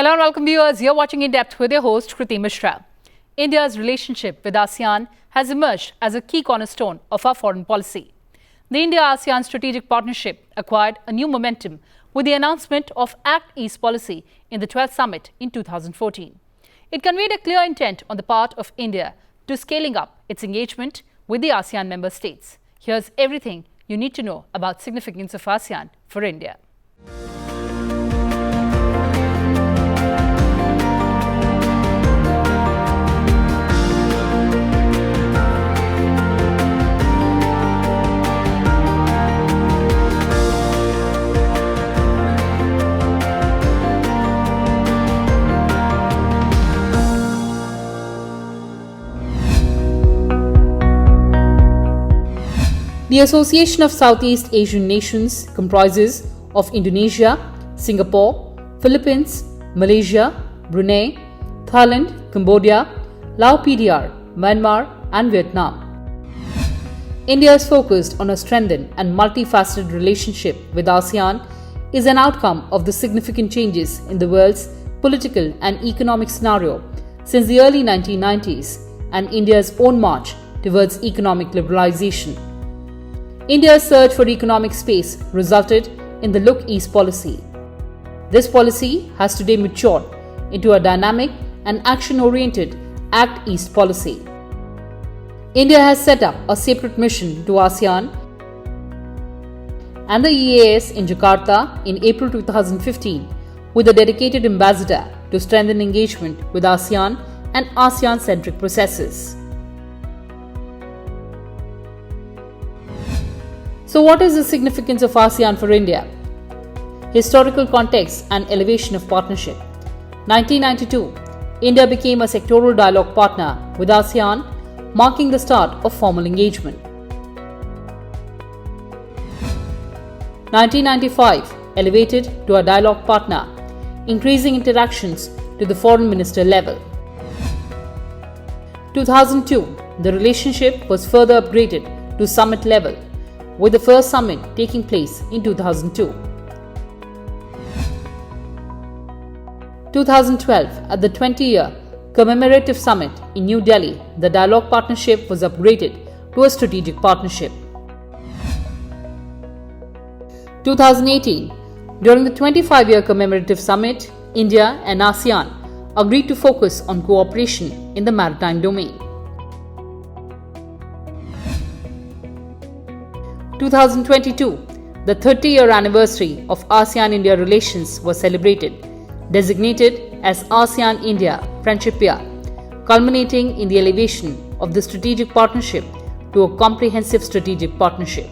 Hello and welcome viewers. You're watching In Depth with your host Kriti Mishra. India's relationship with ASEAN has emerged as a key cornerstone of our foreign policy. The India-ASEAN Strategic Partnership acquired a new momentum with the announcement of Act East policy in the 12th summit in 2014. It conveyed a clear intent on the part of India to scaling up its engagement with the ASEAN member states. Here's everything you need to know about significance of ASEAN for India. The Association of Southeast Asian Nations comprises of Indonesia, Singapore, Philippines, Malaysia, Brunei, Thailand, Cambodia, Laos PDR, Myanmar and Vietnam. India's focus on a strengthened and multifaceted relationship with ASEAN is an outcome of the significant changes in the world's political and economic scenario since the early 1990s and India's own march towards economic liberalization. India's search for economic space resulted in the Look East policy. This policy has today matured into a dynamic and action-oriented Act East policy. India has set up a separate mission to ASEAN and the EAS in Jakarta in April 2015 with a dedicated ambassador to strengthen engagement with ASEAN and ASEAN-centric processes. So what is the significance of ASEAN for India? Historical context and elevation of partnership. 1992, India became a sectoral dialogue partner with ASEAN, marking the start of formal engagement. 1995, elevated to a dialogue partner, increasing interactions to the foreign minister level. 2002, the relationship was further upgraded to summit level, with the first summit taking place in 2002. 2012, at the 20-year commemorative summit in New Delhi, the dialogue partnership was upgraded to a strategic partnership. 2018, during the 25-year commemorative summit, India and ASEAN agreed to focus on cooperation in the maritime domain. 2022, the 30-year anniversary of ASEAN-India relations was celebrated, designated as ASEAN-India Friendship Year, culminating in the elevation of the strategic partnership to a comprehensive strategic partnership.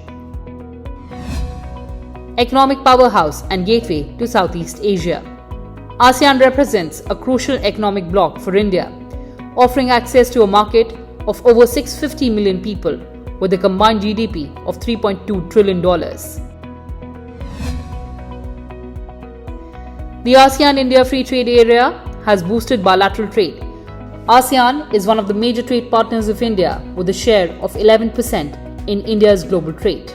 Economic powerhouse and gateway to Southeast Asia. ASEAN represents a crucial economic bloc for India, offering access to a market of over 650 million people with a combined GDP of $3.2 trillion. The ASEAN-India Free Trade Area has boosted bilateral trade. ASEAN is one of the major trade partners of India with a share of 11% in India's global trade.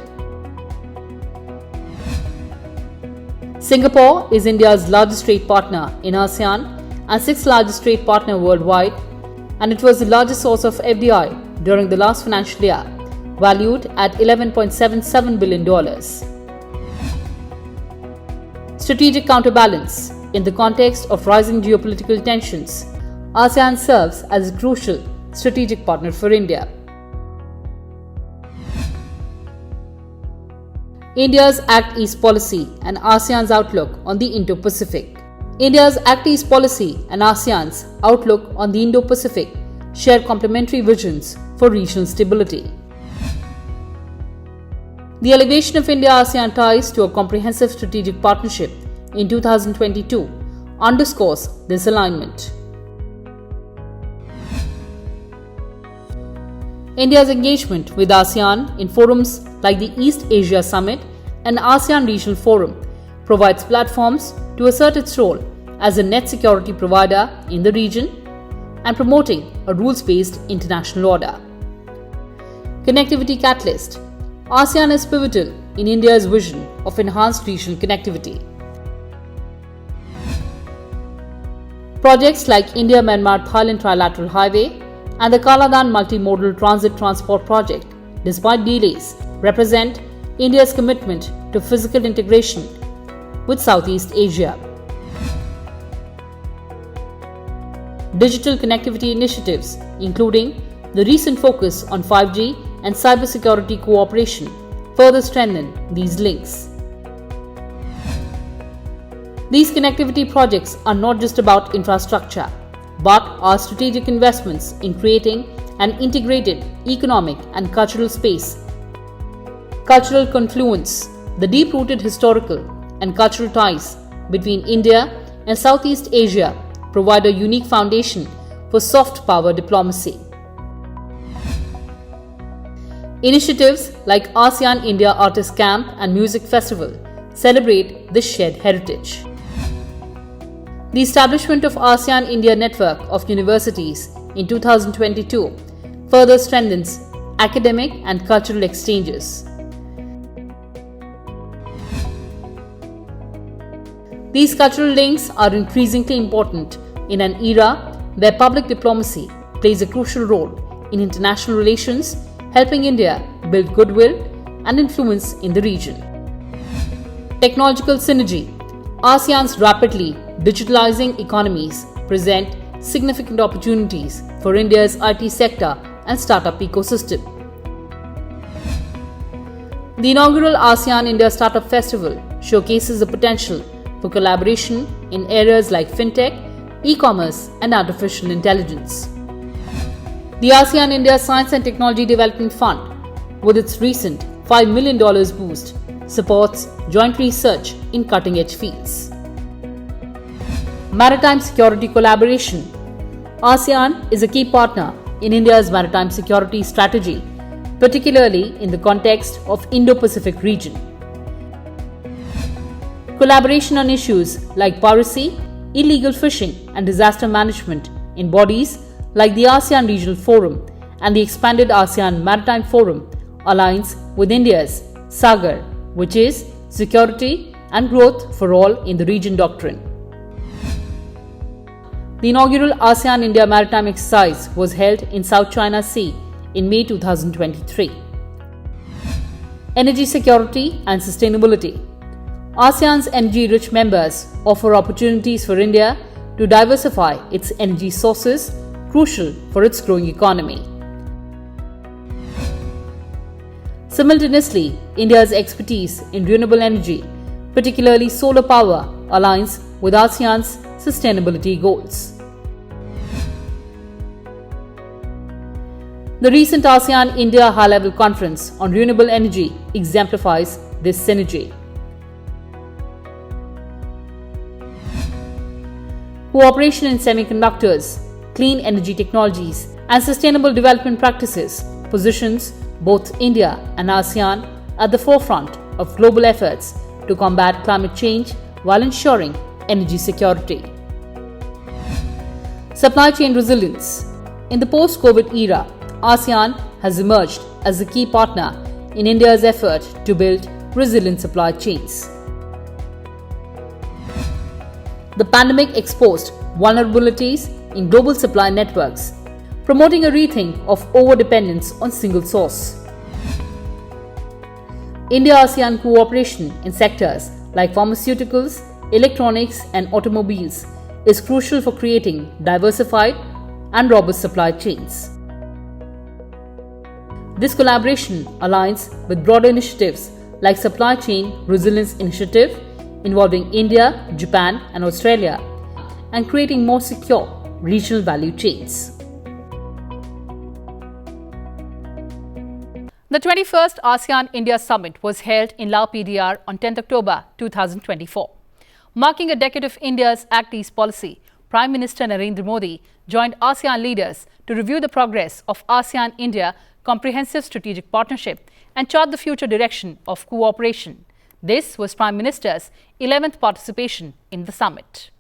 Singapore is India's largest trade partner in ASEAN and sixth largest trade partner worldwide, and it was the largest source of FDI during the last financial year, valued at $11.77 billion. Strategic counterbalance. In the context of rising geopolitical tensions, ASEAN serves as a crucial strategic partner for India. India's Act East policy and ASEAN's outlook on the Indo-Pacific. India's Act East policy and ASEAN's outlook on the Indo-Pacific share complementary visions for regional stability. The elevation of India-ASEAN ties to a comprehensive strategic partnership in 2022 underscores this alignment. India's engagement with ASEAN in forums like the East Asia Summit and ASEAN Regional Forum provides platforms to assert its role as a net security provider in the region and promoting a rules-based international order. Connectivity catalyst. ASEAN is pivotal in India's vision of enhanced regional connectivity. Projects like India-Myanmar-Thailand Trilateral Highway and the Kaladan Multimodal Transit Transport Project, despite delays, represent India's commitment to physical integration with Southeast Asia. Digital connectivity initiatives, including the recent focus on 5G and cybersecurity cooperation, further strengthen these links. These connectivity projects are not just about infrastructure, but are strategic investments in creating an integrated economic and cultural space. Cultural confluence, the deep-rooted historical and cultural ties between India and Southeast Asia provide a unique foundation for soft power diplomacy. Initiatives like ASEAN India Artist Camp and Music Festival celebrate this shared heritage. The establishment of ASEAN India Network of Universities in 2022 further strengthens academic and cultural exchanges. These cultural links are increasingly important in an era where public diplomacy plays a crucial role in international relations, helping India build goodwill and influence in the region. Technological synergy. ASEAN's rapidly digitalizing economies present significant opportunities for India's IT sector and startup ecosystem. The inaugural ASEAN India Startup Festival showcases the potential for collaboration in areas like fintech, e-commerce, and artificial intelligence. The ASEAN India Science and Technology Development Fund, with its recent $5 million boost, supports joint research in cutting-edge fields. Maritime security collaboration. ASEAN is a key partner in India's maritime security strategy, particularly in the context of Indo-Pacific region. Collaboration on issues like piracy, illegal fishing, and disaster management in bodies like the ASEAN Regional Forum and the expanded ASEAN Maritime Forum aligns with India's SAGAR, which is Security and Growth for All in the Region doctrine. The inaugural ASEAN India Maritime Exercise was held in South China Sea in May 2023. Energy security and sustainability. ASEAN's energy-rich members offer opportunities for India to diversify its energy sources, crucial for its growing economy. Simultaneously, India's expertise in renewable energy, particularly solar power, aligns with ASEAN's sustainability goals. The recent ASEAN-India High-Level Conference on Renewable Energy exemplifies this synergy. Cooperation in semiconductors, clean energy technologies, and sustainable development practices positions both India and ASEAN at the forefront of global efforts to combat climate change while ensuring energy security. Supply chain resilience. In the post-COVID era, ASEAN has emerged as a key partner in India's effort to build resilient supply chains. The pandemic exposed vulnerabilities in global supply networks, promoting a rethink of over-dependence on single source. India-ASEAN cooperation in sectors like pharmaceuticals, electronics, and automobiles is crucial for creating diversified and robust supply chains. This collaboration aligns with broader initiatives like Supply Chain Resilience Initiative involving India, Japan, and Australia, and creating more secure regional value chains. The 21st ASEAN-India Summit was held in Lao PDR on 10th October 2024. Marking a decade of India's Act East policy, Prime Minister Narendra Modi joined ASEAN leaders to review the progress of ASEAN-India Comprehensive Strategic Partnership and chart the future direction of cooperation. This was Prime Minister's 11th participation in the summit.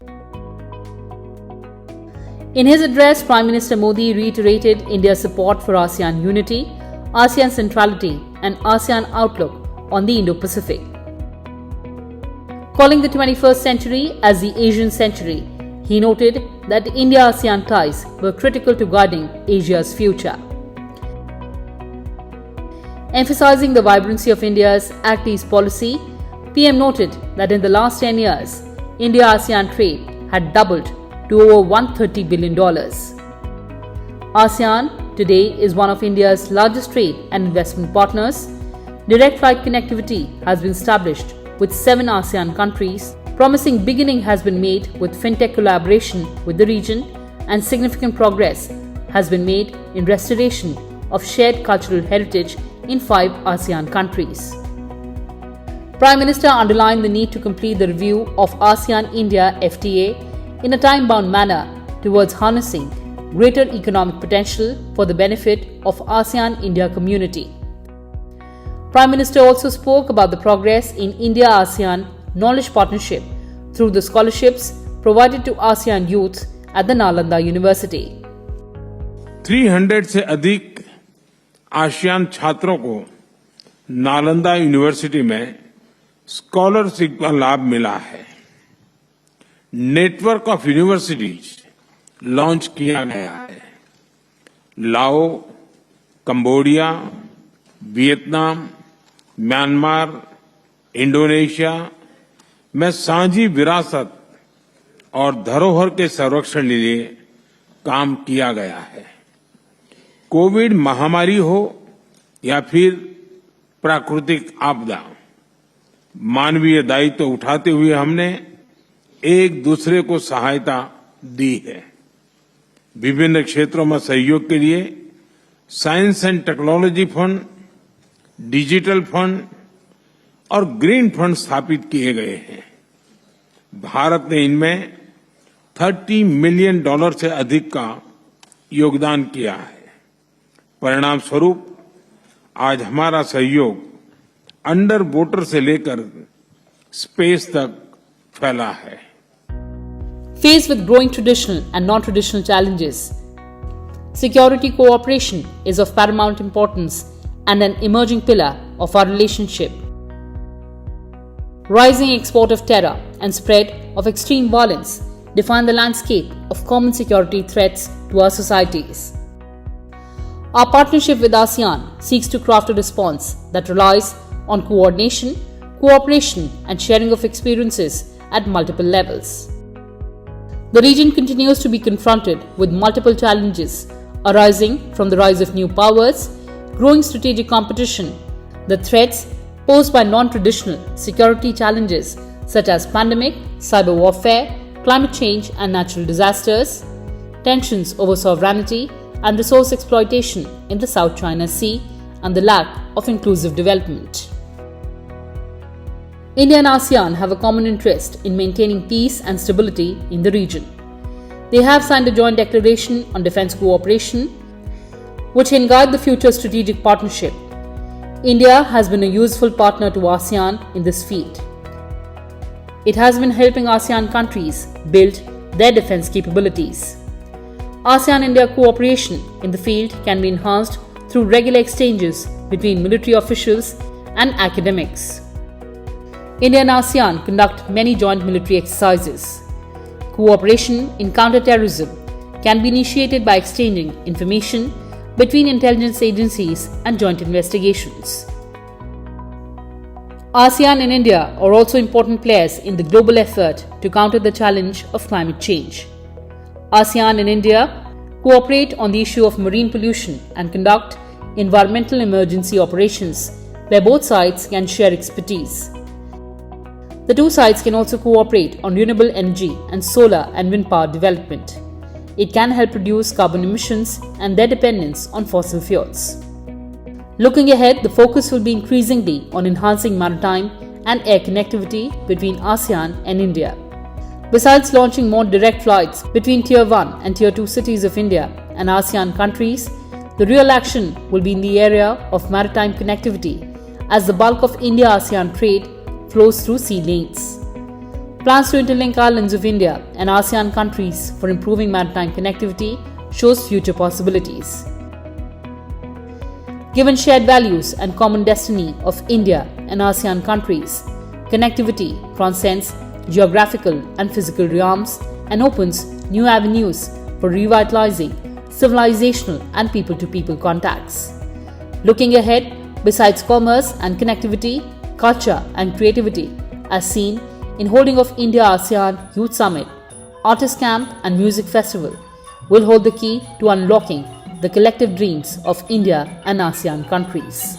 In his address, Prime Minister Modi reiterated India's support for ASEAN unity, ASEAN centrality, and ASEAN outlook on the Indo-Pacific. Calling the 21st century as the Asian century, he noted that India-ASEAN ties were critical to guiding Asia's future. Emphasizing the vibrancy of India's Act East policy, PM noted that in the last 10 years, India-ASEAN trade had doubled to over $130 billion. ASEAN today is one of India's largest trade and investment partners. Direct flight connectivity has been established with 7 ASEAN countries. Promising beginning has been made with fintech collaboration with the region, and significant progress has been made in restoration of shared cultural heritage in 5 ASEAN countries. Prime Minister underlined the need to complete the review of ASEAN-India FTA in a time-bound manner towards harnessing greater economic potential for the benefit of ASEAN-India community. Prime Minister also spoke about the progress in India-ASEAN Knowledge Partnership through the scholarships provided to ASEAN youth at the Nalanda University. 300 से अधिक ASEAN छात्रों को Nalanda university में scholarship का लाभ मिला है। Network of universities launch किया गया है। लाओ, कंबोडिया, वियतनाम, म्यांमार, इंडोनेशिया में साझी विरासत और धरोहर के संरक्षण के लिए काम किया गया है। कोविड महामारी हो या फिर प्राकृतिक आपदा, मानवीय दायित्व उठाते हुए हमने एक दूसरे को सहायता दी है। विभिन्न क्षेत्रों में सहयोग के लिए science and technology fund, digital fund और ग्रीन फंड स्थापित किए गए हैं। भारत ने इनमें $30 मिलियन से अधिक का योगदान किया है। परिणाम स्वरूप आज हमारा सहयोग अंडर वाटर से लेकर स्पेस तक फैला है। Faced with growing traditional and non-traditional challenges, security cooperation is of paramount importance and an emerging pillar of our relationship. Rising export of terror and spread of extreme violence define the landscape of common security threats to our societies. Our partnership with ASEAN seeks to craft a response that relies on coordination, cooperation, and sharing of experiences at multiple levels. The region continues to be confronted with multiple challenges arising from the rise of new powers, growing strategic competition, the threats posed by non-traditional security challenges such as pandemic, cyber warfare, climate change and natural disasters, tensions over sovereignty and resource exploitation in the South China Sea, and the lack of inclusive development. India and ASEAN have a common interest in maintaining peace and stability in the region. They have signed a joint declaration on defense cooperation, which can guide the future strategic partnership. India has been a useful partner to ASEAN in this field. It has been helping ASEAN countries build their defense capabilities. ASEAN-India cooperation in the field can be enhanced through regular exchanges between military officials and academics. India and ASEAN conduct many joint military exercises. Cooperation in counter-terrorism can be initiated by exchanging information between intelligence agencies and joint investigations. ASEAN and India are also important players in the global effort to counter the challenge of climate change. ASEAN and India cooperate on the issue of marine pollution and conduct environmental emergency operations where both sides can share expertise. The two sides can also cooperate on renewable energy and solar and wind power development. It can help reduce carbon emissions and their dependence on fossil fuels. Looking ahead, the focus will be increasingly on enhancing maritime and air connectivity between ASEAN and India. Besides launching more direct flights between Tier 1 and Tier 2 cities of India and ASEAN countries, the real action will be in the area of maritime connectivity as the bulk of India-ASEAN trade flows through sea lanes. Plans to interlink islands of India and ASEAN countries for improving maritime connectivity shows future possibilities. Given shared values and common destiny of India and ASEAN countries, connectivity transcends geographical and physical realms and opens new avenues for revitalizing civilizational and people-to-people contacts. Looking ahead, besides commerce and connectivity, culture and creativity, as seen in holding of India-ASEAN Youth Summit, Artist Camp and Music Festival, will hold the key to unlocking the collective dreams of India and ASEAN countries.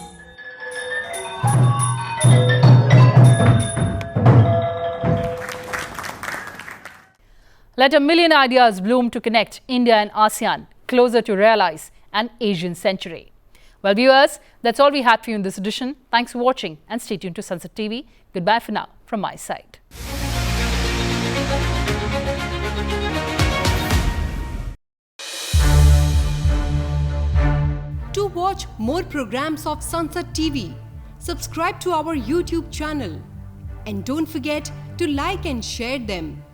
Let a million ideas bloom to connect India and ASEAN closer to realize an Asian century. Well, viewers, that's all we had for you in this edition. Thanks for watching and stay tuned to Sansad TV. Goodbye for now from my side. To watch more programs of Sansad TV, subscribe to our YouTube channel and don't forget to like and share them.